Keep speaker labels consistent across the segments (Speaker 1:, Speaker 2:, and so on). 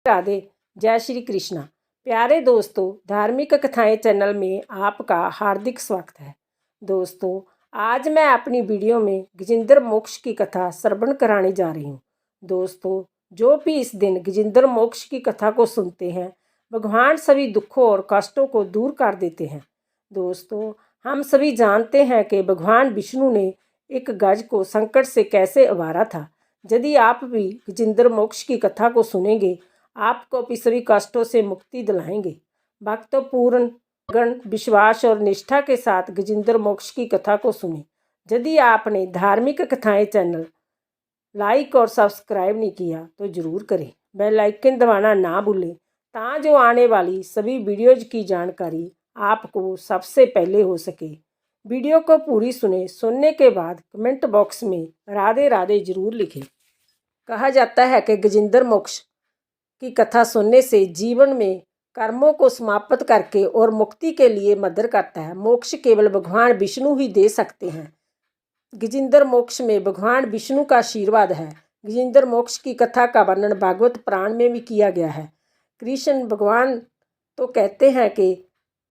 Speaker 1: राधे। जय श्री कृष्णा। प्यारे दोस्तों, धार्मिक कथाएं चैनल में आपका हार्दिक स्वागत है। दोस्तों, आज मैं अपनी वीडियो में गजेंद्र मोक्ष की कथा श्रवण कराने जा रही हूँ। दोस्तों, जो भी इस दिन गजेंद्र मोक्ष की कथा को सुनते हैं, भगवान सभी दुखों और कष्टों को दूर कर देते हैं। दोस्तों, हम सभी जानते हैं कि भगवान विष्णु ने एक गज को संकट से कैसे उबारा था। यदि आप भी गजेंद्र मोक्ष की कथा को सुनेंगे, आपको भी सभी कष्टों से मुक्ति दिलाएंगे। भक्तों, पूर्ण गण विश्वास और निष्ठा के साथ गजेंद्र मोक्ष की कथा को सुने। यदि आपने धार्मिक कथाएं चैनल लाइक और सब्सक्राइब नहीं किया तो ज़रूर करें। बेल आइकन दबाना ना भूलें, जो आने वाली सभी वीडियोज की जानकारी आपको सबसे पहले हो सके। वीडियो को पूरी सुने। सुनने के बाद कमेंट बॉक्स में राधे राधे ज़रूर लिखें। कहा जाता है कि गजेंद्र मोक्ष की कथा सुनने से जीवन में कर्मों को समाप्त करके और मुक्ति के लिए मदद करता है। मोक्ष केवल भगवान विष्णु ही दे सकते हैं। गजेंद्र मोक्ष में भगवान विष्णु का आशीर्वाद है। गजेंद्र मोक्ष की कथा का वर्णन भागवत पुराण में भी किया गया है। कृष्ण भगवान तो कहते हैं कि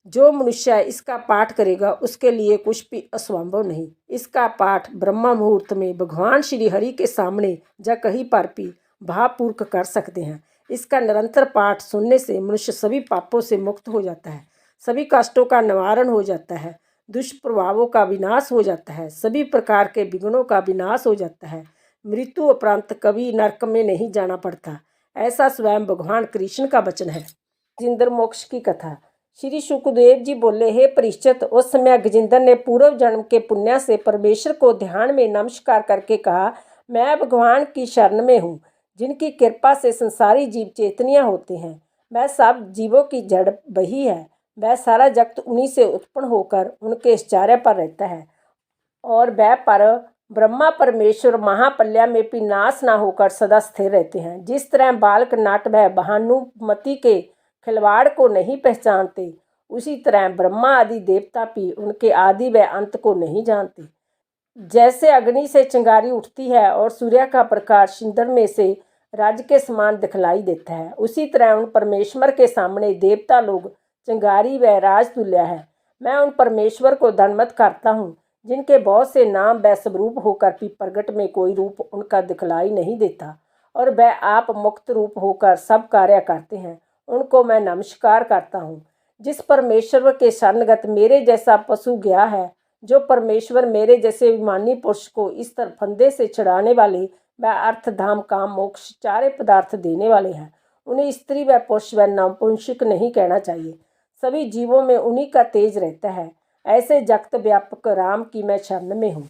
Speaker 1: जो मनुष्य इसका पाठ करेगा उसके लिए कुछ भी असंभव नहीं। इसका पाठ ब्रह्मा मुहूर्त में भगवान श्री हरि के सामने या कहीं पर भी भावपूर्वक कर सकते हैं। इसका निरंतर पाठ सुनने से मनुष्य सभी पापों से मुक्त हो जाता है, सभी कष्टों का निवारण हो जाता है, दुष्प्रभावों का विनाश हो जाता है, सभी प्रकार के विघ्नों का विनाश हो जाता है। मृत्यु उपरांत कभी नरक में नहीं जाना पड़ता, ऐसा स्वयं भगवान कृष्ण का वचन है। गजेंद्र मोक्ष की कथा। श्री सुखदेव जी बोले, हे परीक्षित, उस समय गजेंद्र ने पूर्व जन्म के पुण्य से परमेश्वर को ध्यान में नमस्कार करके कहा, मैं भगवान की शरण में हूँ, जिनकी कृपा से संसारी जीव चेतनियाँ होते हैं। वह सब जीवों की जड़ वही है। वह सारा जगत उन्हीं से उत्पन्न होकर उनके आश्चर्य पर रहता है और वह पर ब्रह्मा परमेश्वर महाप्रलय में भी नाश ना होकर सदा स्थिर रहते हैं। जिस तरह बालक नाट व भानुमति के खिलवाड़ को नहीं पहचानते, उसी तरह ब्रह्मा आदि देवता भी उनके आदि व अंत को नहीं जानते। जैसे अग्नि से चिंगारी उठती है और सूर्य का प्रकाश इंद्र में से राज्य के समान दिखलाई देता है, उसी तरह उन परमेश्वर के सामने देवता लोग चिंगारी व राज तुल्य है। मैं उन परमेश्वर को धन्यवाद करता हूँ, जिनके बहुत से नाम व स्वरूप होकर भी प्रगट में कोई रूप उनका दिखलाई नहीं देता और वह आप मुक्त रूप होकर सब कार्य करते हैं। उनको मैं नमस्कार करता हूँ। जिस परमेश्वर के शरणगत मेरे जैसा पशु गया है, जो परमेश्वर मेरे जैसे विमानी पुरुष को इस तरह फंदे से छुड़ाने वाले व अर्थ धाम काम मोक्ष चारे पदार्थ देने वाले हैं, उन्हें स्त्री व पुरुष व नपुंसक नहीं कहना चाहिए। सभी जीवों में उन्हीं का तेज रहता है। ऐसे जगत व्यापक राम की मैं शरण में हूँ।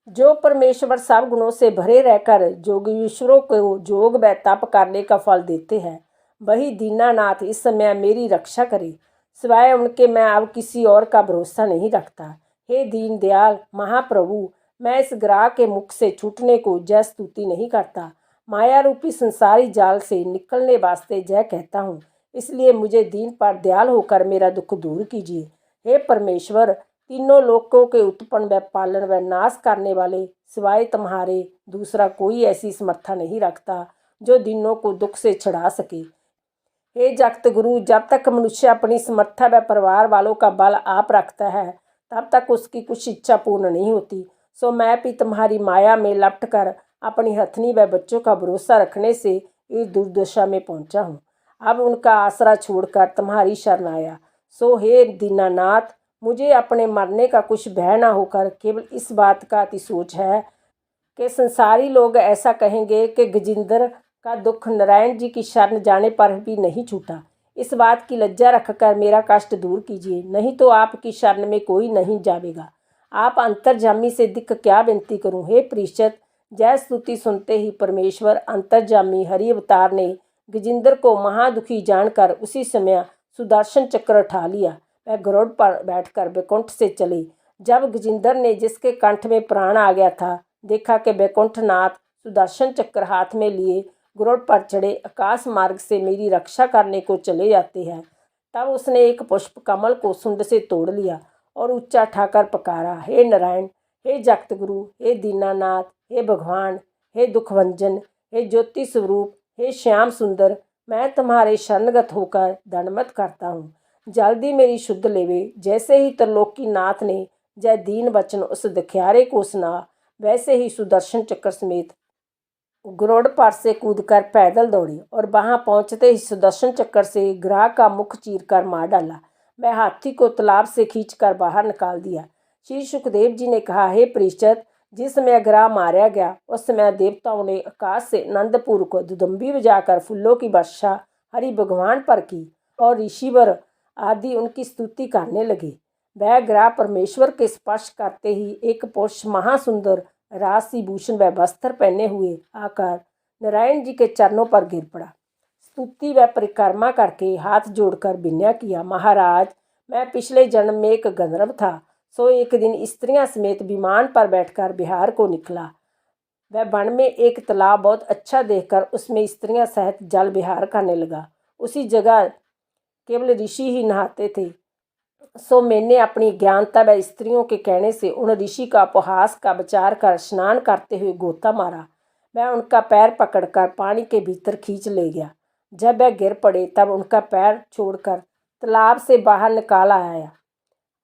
Speaker 1: जो परमेश्वर सब गुणों से भरे रहकर योगीश्वरों को योग व तप करने का फल देते हैं, वही दीनानाथ इस समय मेरी रक्षा करे। सिवाय उनके मैं अब किसी और का भरोसा नहीं रखता। हे दीन दयाल महाप्रभु, मैं इस ग्राह के मुख से छूटने को जय स्तुति नहीं करता, माया रूपी संसारी जाल से निकलने वास्ते जय कहता हूँ। इसलिए मुझे दीन पर दयाल होकर मेरा दुख दूर कीजिए। हे परमेश्वर, तीनों लोकों के उत्पन्न व पालन व नाश करने वाले, सिवाय तुम्हारे दूसरा कोई ऐसी समर्था नहीं रखता जो दिनों को दुख से छुड़ा सके। हे जगत गुरु, जब तक मनुष्य अपनी समर्था व परिवार वालों का बल आप रखता है, तब तक उसकी कुछ इच्छा पूर्ण नहीं होती। सो मैं भी तुम्हारी माया में लपट कर अपनी हथनी व बच्चों का भरोसा रखने से इस दुर्दशा में पहुंचा हूँ। अब उनका आसरा छोड़कर तुम्हारी शरण आया। सो हे दीनानाथ, मुझे अपने मरने का कुछ भय न होकर केवल इस बात का अति सोच है कि संसारी लोग ऐसा कहेंगे कि गजेंद्र का दुख नारायण जी की शरण जाने पर भी नहीं छूटा। इस बात की लज्जा रखकर मेरा कष्ट दूर कीजिए, नहीं तो आपकी शरण में कोई नहीं जावेगा। आप अंतर्जामी से दिख क्या विनती करूं। हे परीक्षित, जय स्तुति सुनते ही परमेश्वर अंतर्जामी हरि अवतार ने गजेंद्र को महादुखी जानकर उसी समय सुदर्शन चक्र उठा लिया। वह गरुड़ पर बैठकर वैकुंठ से चले। जब गजेंद्र ने, जिसके कंठ में प्राण आ गया था, देखा कि वैकुंठनाथ सुदर्शन चक्र हाथ में लिए गरुड़ पर चढ़े आकाश मार्ग से मेरी रक्षा करने को चले जाते हैं, तब उसने एक पुष्प कमल को सुंड से तोड़ लिया और ऊंचा ठाकर पकारा, हे नारायण, हे जगत गुरु, हे दीनानाथ, हे भगवान, हे दुखभंजन, हे ज्योति स्वरूप, हे श्याम सुंदर, मैं तुम्हारे शरणगत होकर दंडवत करता हूँ। जल्दी मेरी शुद्ध लेवे। जैसे ही त्रिलोकी नाथ ने जय दीन बचन उस दुखियारे को सुना, वैसे ही सुदर्शन चक्र समेत गरुड़ पर से कूदकर पैदल दौड़ी और वहां पहुंचते ही सुदर्शन चक्र से ग्राह का मुख चीर कर मार डाला। वह हाथी को तालाब से खींचकर बाहर निकाल दिया। श्री सुखदेव जी ने कहा, हे परीक्षित, जिस समय ग्राह मारा गया उस समय देवताओं ने आकाश से आनंदपूर्वक दुदुम्बी बजाकर फूलों की वर्षा हरि भगवान पर की और ऋषिवर आदि उनकी स्तुति करने लगे। वह ग्राह परमेश्वर के स्पर्श करते ही एक पुरुष महासुंदर राशि भूषण व वस्त्र पहने हुए आकर नारायण जी के चरणों पर गिर पड़ा। स्तुति व परिक्रमा करके हाथ जोड़कर विनय किया, महाराज, मैं पिछले जन्म में एक गंधर्व था, सो एक दिन स्त्रियां समेत विमान पर बैठकर बिहार को निकला। वह वन में एक तालाब बहुत अच्छा देखकर उसमें स्त्रियां सहित जल विहार करने लगा। उसी जगह केवल ऋषि ही नहाते थे, सो मैंने अपनी ज्ञानता व स्त्रियों के कहने से उन ऋषि का उपहास का विचार कर स्नान करते हुए गोता मारा। वह उनका पैर पकड़कर पानी के भीतर खींच ले गया। जब वह गिर पड़े तब उनका पैर छोड़कर तालाब से बाहर निकाल आया।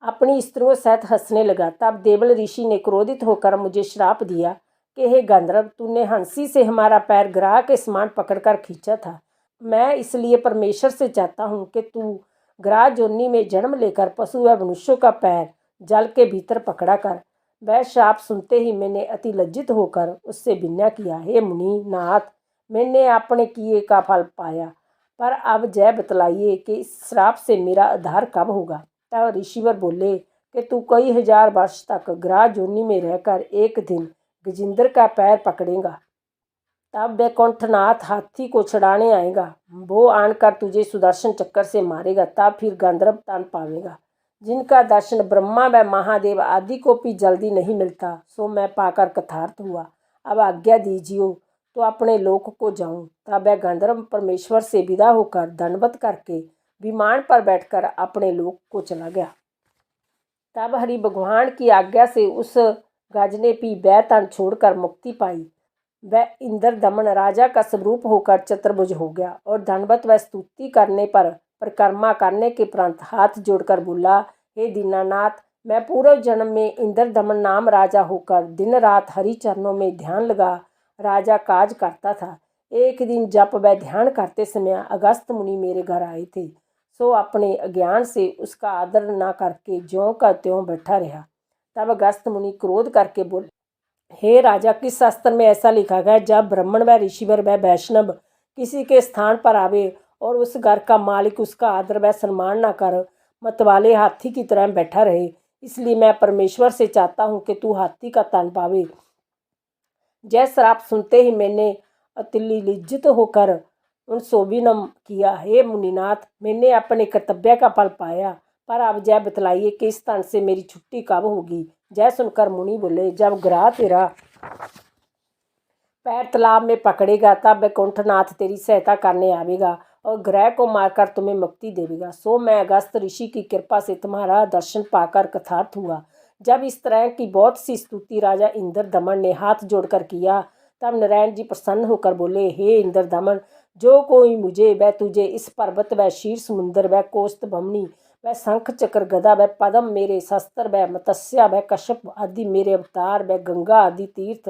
Speaker 1: अपनी स्त्रियों सहित हंसने लगा। तब देवल ऋषि ने क्रोधित होकर मुझे श्राप दिया कि हे गंधर्व, तूने हंसी से हमारा पैर ग्राह के समान पकड़कर खींचा था। मैं इसलिए परमेश्वर से चाहता हूँ कि तू ग्राह जोनि में जन्म लेकर पशु व मनुष्यों का पैर जल के भीतर पकड़ा कर। वह श्राप सुनते ही मैंने अति लज्जित होकर उससे विनय किया, हे मुनि नाथ, मैंने अपने किए का फल पाया, पर अब जय बतलाइए कि इस श्राप से मेरा उद्धार कब होगा। तब ऋषिवर बोले कि तू कई हजार वर्ष तक ग्राह जोनि में रहकर एक दिन गजेंद्र का पैर पकड़ेगा। तब वैकुंठनाथ हाथी को छुड़ाने आएगा। वो आनकर तुझे सुदर्शन चक्कर से मारेगा। तब फिर गंधर्व तन पावेगा, जिनका दर्शन ब्रह्मा व महादेव आदि को भी जल्दी नहीं मिलता। सो मैं पाकर कृतार्थ हुआ। अब आज्ञा दीजिए तो अपने लोक को जाऊं। तब वह गंधर्व परमेश्वर से विदा होकर दंडवत करके विमान पर बैठकर अपने लोक को चला गया। तब हरि भगवान की आज्ञा से उस गज ने भी वह तन छोड़कर मुक्ति पाई। वह इंद्र दमन राजा का स्वरूप होकर चतुर्भुज हो गया और दंडवत व स्तुति करने पर परिक्रमा करने के उपरांत हाथ जोड़कर बोला, हे दीनानाथ, मैं पूर्व जन्म में इंद्र दमन नाम राजा होकर दिन रात हरि चरणों में ध्यान लगा राजा काज करता था। एक दिन जप व ध्यान करते समय अगस्त मुनि मेरे घर आए थे। सो अपने अज्ञान से उसका आदर न करके ज्यों का त्यों बैठा रहा। तब अगस्त मुनि क्रोध करके बोले, हे राजा, किस शास्त्र में ऐसा लिखा गया, जब ब्राह्मण व ऋषिवर व वैष्णव किसी के स्थान पर आवे और उस घर का मालिक उसका आदर व सम्मान न कर मतवाले हाथी की तरह बैठा रहे। इसलिए मैं परमेश्वर से चाहता हूँ कि तू हाथी का तन पावे। जय श्राप सुनते ही मैंने अतिलिज्जित होकर उन सोबिनम किया, हे मुनिनाथ, मैंने अपने कर्तव्य का फल पाया, पर अब जय बतलाइए कि इस तन से मेरी छुट्टी कब होगी। जय सुनकर मुनि बोले, जब ग्राह तेरा पैर तालाब में पकड़ेगा तब वैकुंठनाथ तेरी सहायता करने आवेगा और ग्रह को मारकर तुम्हें मुक्ति देवेगा। सो मैं अगस्त ऋषि की कृपा से तुम्हारा दर्शन पाकर कृतार्थ हुआ। जब इस तरह की बहुत सी स्तुति राजा इंद्र दमन ने हाथ जोड़कर किया, तब नारायण जी प्रसन्न होकर बोले, हे इंद्र दमन, जो कोई मुझे व तुझे इस पर्वत व शीर समुद्र व कोस्त भमनी व शंख चक्र गदा व पद्म मेरे शस्त्र व मत्स्य व कश्यप आदि मेरे अवतार व गंगा आदि तीर्थ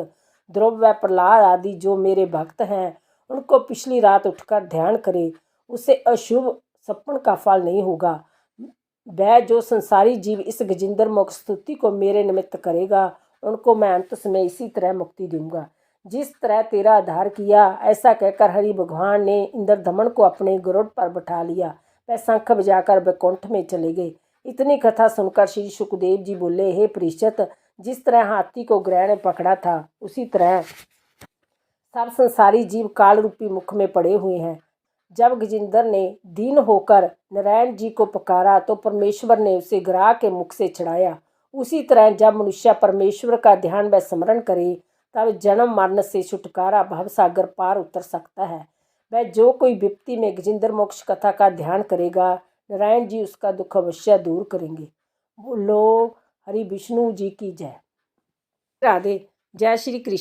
Speaker 1: ध्रुव व प्रहलाद आदि जो मेरे भक्त हैं, उनको पिछली रात उठकर ध्यान करे, उसे अशुभ सपन का फल नहीं होगा। वह जो संसारी जीव इस गजेंद्र मुख स्तुति को मेरे निमित्त करेगा, उनको मैं अंत समय इसी तरह मुक्ति दूंगा। जिस तरह तेरा आधार किया, ऐसा कहकर हरि भगवान ने इंद्र दमन को अपने गरुड़ पर बैठा लिया। वह शंख बजाकर वैकुंठ में चले गए। इतनी कथा सुनकर श्री सुखदेव जी बोले, हे परीक्षित, जिस तरह हाथी को ग्रह ने पकड़ा था, उसी तरह सब संसारी जीव काल रूपी मुख में पड़े हुए हैं। जब गजेंद्र ने दीन होकर नारायण जी को पुकारा तो परमेश्वर ने उसे ग्राह के मुख से छुड़ाया। उसी तरह जब मनुष्य परमेश्वर का ध्यान व स्मरण करे, तब जन्म मरण से छुटकारा भव सागर पार उतर सकता है। वह जो कोई विपत्ति में गजेंद्र मोक्ष कथा का ध्यान करेगा, नारायण जी उसका दुख अवश्य दूर करेंगे। बोलो हरि विष्णु जी की जय। राधे। जय श्री कृष्ण।